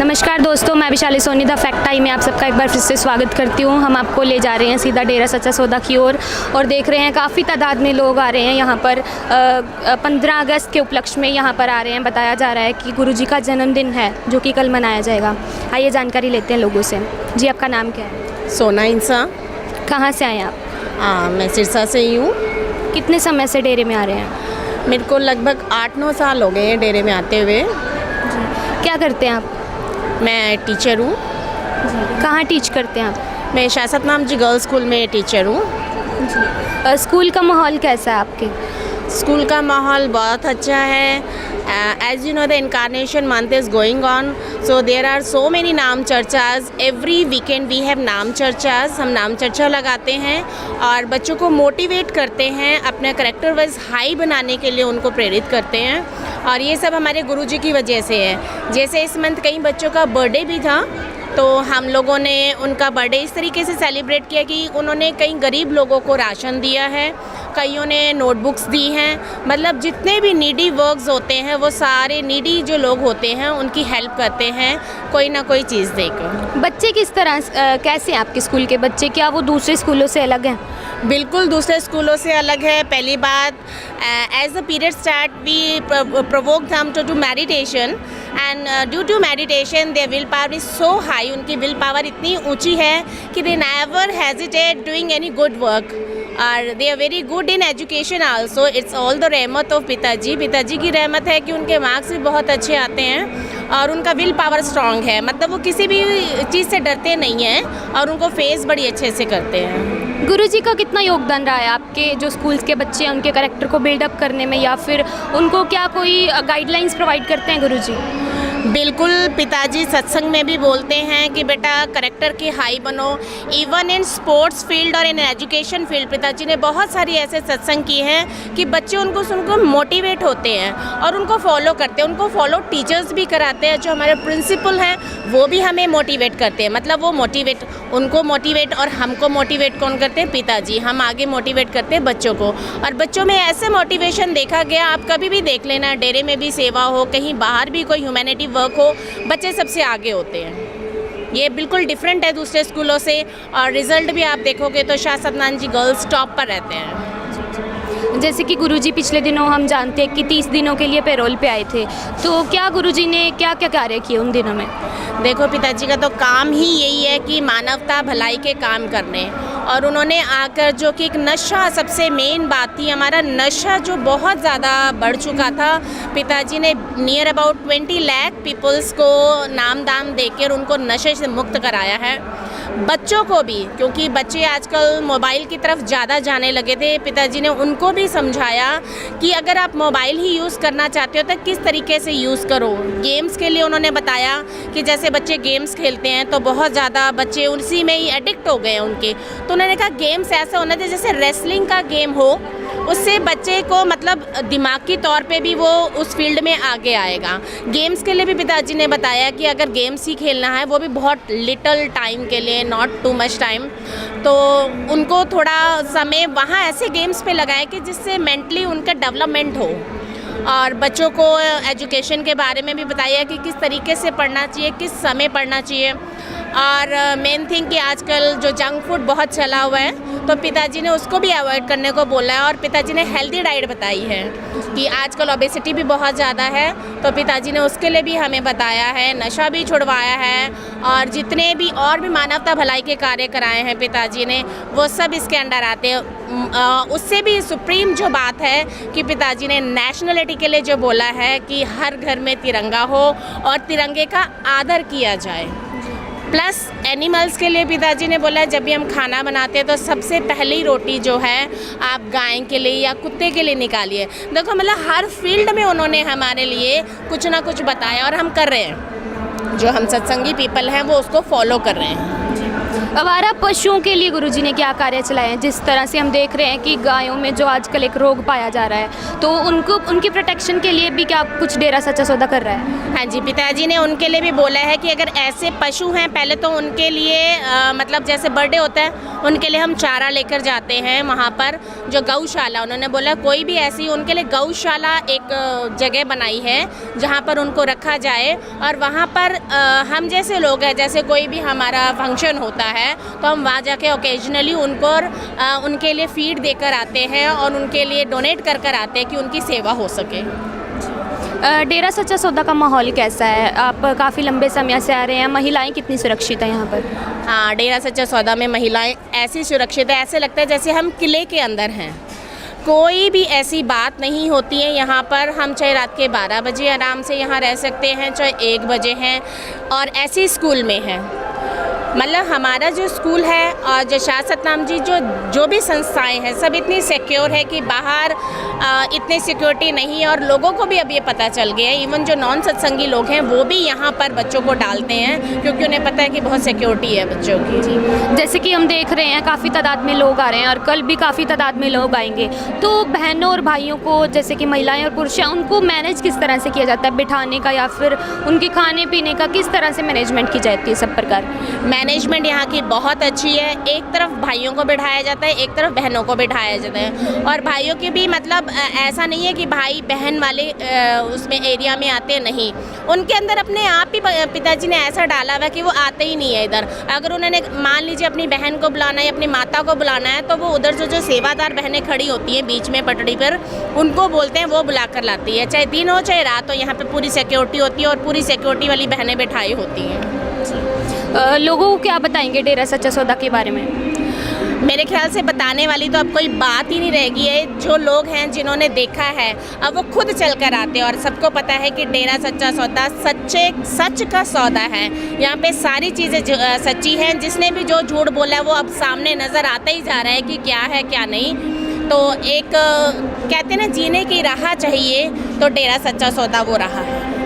नमस्कार दोस्तों, मैं Vishali Soni the fact time में आप सबका एक बार फिर से स्वागत करती हूँ। हम आपको ले जा रहे हैं सीधा डेरा सच्चा सौदा की ओर और देख रहे हैं काफ़ी तादाद में लोग आ रहे हैं यहाँ पर। 15 अगस्त के उपलक्ष्य में यहाँ पर आ रहे हैं। बताया जा रहा है कि गुरुजी का जन्मदिन है जो कि कल मनाया जाएगा। आइए जानकारी लेते हैं लोगों से। जी, आपका नाम क्या है? सोना इंसा। कहाँ से आए आप? मैं सिरसा से ही हूँ। कितने समय से डेरे में आ रहे हैं? मेरे को लगभग 8-9 साल हो गए हैं डेरे में आते हुए। क्या करते हैं आप? मैं टीचर हूँ। कहाँ टीच करते हैं आप? मैं शासतनाम जी गर्ल्स स्कूल में टीचर हूँ। स्कूल का माहौल कैसा है आपके? स्कूल का माहौल बहुत अच्छा है। As you know, the incarnation month is going on, so there are so many नाम चर्चाज। Every weekend we have नाम चर्चाज। हम नाम चर्चा लगाते हैं और बच्चों को मोटिवेट करते हैं, अपना करेक्टर वाइज हाई बनाने के लिए उनको प्रेरित करते हैं। और ये सब हमारे गुरुजी की वजह से है। जैसे इस मंथ कई बच्चों का बर्थडे भी था, तो हम लोगों ने उनका बर्थडे इस तरीके से सेलिब्रेट किया कि उन्होंने कई गरीब लोगों को राशन दिया है, कईयों ने नोटबुक्स दी हैं। मतलब जितने भी नीडी वर्क्स होते हैं वो सारे नीडी जो लोग होते हैं उनकी हेल्प करते हैं कोई ना कोई चीज़ देकर। बच्चे किस तरह कैसे हैं आपके स्कूल के बच्चे? क्या वो दूसरे स्कूलों से अलग हैं? बिल्कुल दूसरे स्कूलों से अलग है। पहली बात, as the period start we provoke them to do meditation and due to meditation their will power is so high. उनकी विल पावर इतनी ऊंची है कि they never hesitate doing any good work और they are very good in education also. It's all the रहमत of पिताजी। पिताजी की रहमत है कि उनके मार्क्स भी बहुत अच्छे आते हैं और उनका विल पावर स्ट्रांग है। मतलब वो किसी भी चीज़ से डरते नहीं हैं और उनको फेस बड़ी अच्छे से करते हैं। गुरुजी का कितना योगदान रहा है आपके जो स्कूल्स के बच्चे हैं उनके कैरेक्टर को बिल्डअप करने में, या फिर उनको क्या कोई गाइडलाइंस प्रोवाइड करते हैं गुरुजी? बिल्कुल, पिताजी सत्संग में भी बोलते हैं कि बेटा करेक्टर की हाई बनो। इवन इन स्पोर्ट्स फील्ड और इन एजुकेशन फील्ड पिताजी ने बहुत सारी ऐसे सत्संग की हैं कि बच्चे उनको सुनकर मोटिवेट होते हैं और उनको फॉलो करते हैं। उनको फॉलो टीचर्स भी कराते हैं। जो हमारे प्रिंसिपल हैं वो भी हमें मोटिवेट करते हैं। मतलब वो मोटिवेट, उनको मोटिवेट और हमको मोटिवेट कौन करते हैं? पिताजी। हम आगे मोटिवेट करते हैं बच्चों को और बच्चों में ऐसे मोटिवेशन देखा गया। आप कभी भी देख लेना, डेरे में भी सेवा हो, कहीं बाहर भी कोई ह्यूमैनिटी वर्क हो, बच्चे सबसे आगे होते हैं। ये बिल्कुल डिफरेंट है दूसरे स्कूलों से। और रिज़ल्ट भी आप देखोगे तो शासतनाम जी गर्ल्स टॉप पर रहते हैं। जैसे कि गुरुजी पिछले दिनों हम जानते हैं कि 30 दिनों के लिए पैरोल पे आए थे, तो क्या गुरुजी ने क्या क्या कार्य किए उन दिनों में? देखो, पिताजी का तो काम ही यही है कि मानवता भलाई के काम करने। और उन्होंने आकर जो कि एक नशा, सबसे मेन बात थी, हमारा नशा जो बहुत ज़्यादा बढ़ चुका था, पिताजी ने नियर अबाउट 20 लाख पीपल्स को नाम दाम देकर उनको नशे से मुक्त कराया है। बच्चों को भी, क्योंकि बच्चे आजकल मोबाइल की तरफ ज़्यादा जाने लगे थे, पिताजी ने उनको भी समझाया कि अगर आप मोबाइल ही यूज़ करना चाहते हो तो किस तरीके से यूज़ करो। गेम्स के लिए उन्होंने बताया कि जैसे बच्चे गेम्स खेलते हैं तो बहुत ज़्यादा बच्चे उसी में ही एडिक्ट हो गए हैं उनके। तो उन्होंने कहा गेम्स ऐसा होना चाहिए जैसे रेसलिंग का गेम हो, उससे बच्चे को मतलब दिमागी तौर पे भी वो उस फील्ड में आगे आएगा। गेम्स के लिए भी पिताजी ने बताया कि अगर गेम्स ही खेलना है, वो भी बहुत लिटल टाइम के लिए, नॉट टू मच टाइम, तो उनको थोड़ा समय वहाँ ऐसे गेम्स पे लगाएं कि जिससे मेंटली उनका डेवलपमेंट हो। और बच्चों को एजुकेशन के बारे में भी बताया कि किस तरीके से पढ़ना चाहिए, किस समय पढ़ना चाहिए। और मेन थिंग कि आजकल जो जंक फूड बहुत चला हुआ है, तो पिताजी ने उसको भी अवॉइड करने को बोला है। और पिताजी ने हेल्दी डाइट बताई है कि आजकल ओबेसिटी भी बहुत ज़्यादा है, तो पिताजी ने उसके लिए भी हमें बताया है। नशा भी छुड़वाया है और जितने भी और भी मानवता भलाई के कार्य कराए हैं पिताजी ने, वो सब इसके अंडर आते हैं। उससे भी सुप्रीम जो बात है कि पिताजी ने नेशनलिटी के लिए जो बोला है कि हर घर में तिरंगा हो और तिरंगे का आदर किया जाए। प्लस एनिमल्स के लिए पिताजी ने बोला जब भी हम खाना बनाते हैं तो सबसे पहली रोटी जो है आप गाय के लिए या कुत्ते के लिए निकालिए। देखो, मतलब हर फील्ड में उन्होंने हमारे लिए कुछ ना कुछ बताया और हम कर रहे हैं। जो हम सत्संगी पीपल हैं वो उसको फॉलो कर रहे हैं। आवारा पशुओं के लिए गुरुजी ने क्या कार्य चलाए हैं? जिस तरह से हम देख रहे हैं कि गायों में जो आजकल एक रोग पाया जा रहा है, तो उनको उनकी प्रोटेक्शन के लिए भी क्या कुछ डेरा सच्चा सौदा कर रहा है? हाँ जी, पिताजी ने उनके लिए भी बोला है कि अगर ऐसे पशु हैं, पहले तो उनके लिए मतलब जैसे बर्थडे होता है उनके लिए हम चारा लेकर जाते हैं वहाँ पर जो गौशाला, उन्होंने बोला कोई भी ऐसी उनके लिए गौशाला एक जगह बनाई है जहाँ पर उनको रखा जाए, और वहाँ पर हम जैसे लोग हैं, जैसे कोई भी हमारा फंक्शन होता है तो हम वहाँ जाके ओकेजनली उनको उनके लिए फीड देकर आते हैं और उनके लिए डोनेट कर कर आते हैं कि उनकी सेवा हो सके। डेरा सच्चा सौदा का माहौल कैसा है? आप काफ़ी लंबे समय से आ रहे हैं, महिलाएं कितनी सुरक्षित हैं यहाँ पर? हाँ, डेरा सच्चा सौदा में महिलाएं ऐसी सुरक्षित है, ऐसे लगता है जैसे हम किले के अंदर हैं। कोई भी ऐसी बात नहीं होती है यहाँ पर। हम चाहे रात के 12 बजे आराम से यहाँ रह सकते हैं, चाहे 1 बजे हैं, और ऐसे स्कूल में हैं। मतलब हमारा जो स्कूल है और जो शाह सतनाम जी जो भी संस्थाएं हैं सब इतनी सिक्योर है कि बाहर इतनी सिक्योरिटी नहीं है, और लोगों को भी अब ये पता चल गया है, इवन जो नॉन सत्संगी लोग हैं वो भी यहाँ पर बच्चों को डालते हैं क्योंकि उन्हें पता है कि बहुत सिक्योरिटी है बच्चों की। जी, जैसे कि हम देख रहे हैं काफ़ी तादाद में लोग आ रहे हैं और कल भी काफ़ी तादाद में लोग आएंगे, तो बहनों और भाइयों को, जैसे कि महिलाएं और पुरुष हैं, उनको मैनेज किस तरह से किया जाता है बिठाने का, या फिर उनके खाने पीने का किस तरह से मैनेजमेंट की जाती है? सब प्रकार मैनेजमेंट यहाँ की बहुत अच्छी है। एक तरफ भाइयों को बिठाया जाता है, एक तरफ बहनों को बिठाया जाता है, और भाइयों के भी मतलब ऐसा नहीं है कि भाई बहन वाले उसमें एरिया में आते नहीं, उनके अंदर अपने आप ही पिताजी ने ऐसा डाला हुआ कि वो आते ही नहीं है इधर। अगर उन्होंने मान लीजिए अपनी बहन को बुलाना है, अपनी माता को बुलाना है, तो वो उधर जो सेवादार बहनें खड़ी होती हैं बीच में पटड़ी पर, उनको बोलते हैं, वो बुला कर लाती है, चाहे दिन हो चाहे रात हो। यहाँ पे पूरी सिक्योरिटी होती है और पूरी सिक्योरिटी वाली बहनें बिठाई होती हैं। लोगों को क्या बताएंगे डेरा सच्चा सौदा के बारे में? मेरे ख्याल से बताने वाली तो अब कोई बात ही नहीं रहेगी है। जो लोग हैं जिन्होंने देखा है अब वो खुद चल कर आते हैं, और सबको पता है कि डेरा सच्चा सौदा सच का सौदा है। यहाँ पे सारी चीज़ें सच्ची हैं। जिसने भी जो झूठ बोला है वो अब सामने नज़र आता ही जा रहा है कि क्या है क्या नहीं। तो एक कहते ना जीने की राह चाहिए, तो डेरा सच्चा सौदा वो राह है।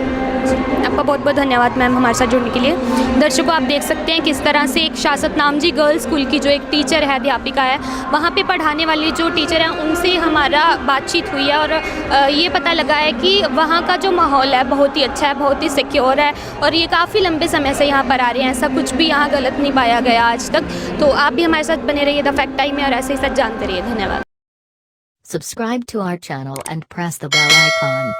आपका बहुत बहुत धन्यवाद मैम हमारे साथ जुड़ने के लिए। दर्शकों, आप देख सकते हैं किस तरह से एक शाह सतनाम जी गर्ल्स स्कूल की जो एक टीचर है, अध्यापिका है, वहाँ पे पढ़ाने वाली जो टीचर हैं उनसे हमारा बातचीत हुई है, और ये पता लगा है कि वहाँ का जो माहौल है बहुत ही अच्छा है, बहुत ही सिक्योर है, और ये काफ़ी लंबे समय से यहाँ पर आ रहे हैं। ऐसा कुछ भी यहाँ गलत नहीं पाया गया आज तक। तो आप भी हमारे साथ बने रहिए द फैक्ट टाइम में, और ऐसे ही सच जानते रहिए। धन्यवाद। Subscribe to our channel and press the bell icon.